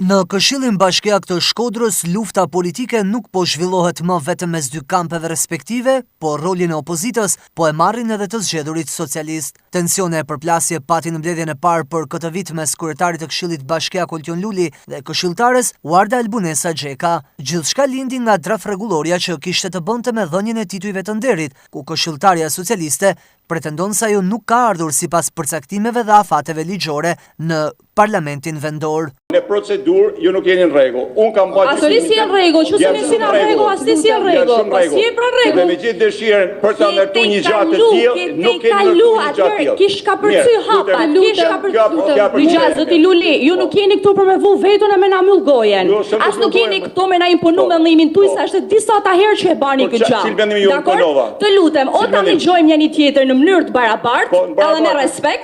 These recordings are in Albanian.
Në Këshillin Bashkiak të Shkodrës, lufta politike nuk po zhvillohet më vetëm mes dy kampeve respektive, por rolin e opozitës po e marrin edhe të zgjedhurit socialist. Tensione e përplasje pati në mbledhjen e parë për këtë vit mes kryetarit të Këshillit Bashkiak Oltjon Luli dhe këshilltares Warda Elbunesa Xheka. Gjithçka lindi nga draft rregulloria që kishte të bënte me dhënien e titujve të nderit, ku këshilltarja socialiste pretendon se ajo nuk ka ardhur sipas përcaktimeve dhe afateve ligjore në Parlamentin vendor. Në procedurë ju nuk jeni në rregull. Unë kam bërë asnjë si në rregull, çu se nisi në rregull, asnjë si në rregull. Po si e pra rregull? Dhe me gjithë dëshirën për ta ndërtuar një gjatë të tillë, nuk keni ndërtuar një gjatë të tillë. Kish ka përcy hapa, kish ka përcy. Ligja zoti Luli, ju nuk jeni këtu për me vu vetën e me na myll gojen. As nuk jeni këtu me na imponu mendimin tuaj sa është disa ta herë që e bani këtë gjë. Dakor? Të lutem, o ta dëgjojmë njëri tjetrin në mënyrë të barabartë, edhe me respekt,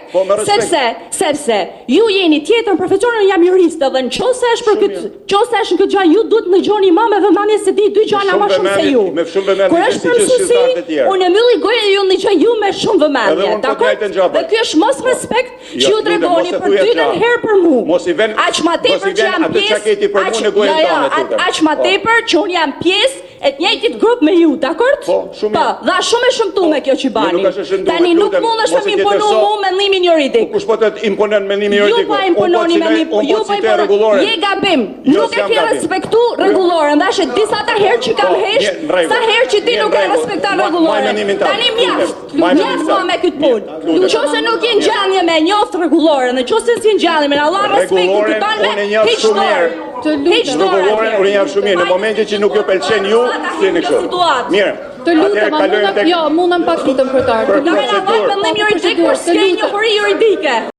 sepse ju jeni tjetër profesionin jam jurist dhe nëse është për këtë, nëse është në këtë gjë ju duhet të dëgjoni më me vëmendje se di dy gjëra më shumë se ju. Kur është për mësuesi, unë e mylli gojën e ju ndëgjoj ju me shumë vëmendje, dakor? Dhe ky është mos respekt që ju tregoni për dytën herë për mua. Aq më tepër që jam pjesë, aq më tepër që unë jam pjesë e të njëjtit grup me ju, dakor? Po, dha shumë e shëmtuar kjo që bani. Tani nuk mundesh të më imponu mua mendimin juridik. Kush po të imponon mendimin juridik? Ju po impononi mendimin, ju po impononi. Je gabim. Nuk e ke respektu rregulloren, dashë disa ta herë që kam hesh, sa herë që ti nuk e respekton rregulloren. Tani mjaft mua me këtë punë. Nëse nuk je ngjallje me njoft rregulloren, nëse si ngjallje me Allah respektu ton me hiç dorë. Hiç dorë. Unë jam shumë mirë në momentin që nuk ju pëlqen ju, jeni kështu. Mirë. Të lutem, jo, mundem pak lutem kryetar.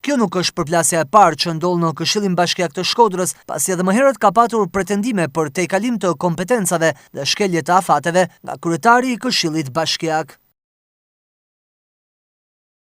Kjo nuk është përplasja e parë që ndodh në Këshillin Bashkiak të Shkodrës, pasi edhe më herët ka patur pretendime për tejkalim të kompetencave dhe shkelje të afateve nga kryetari i Këshillit Bashkiak.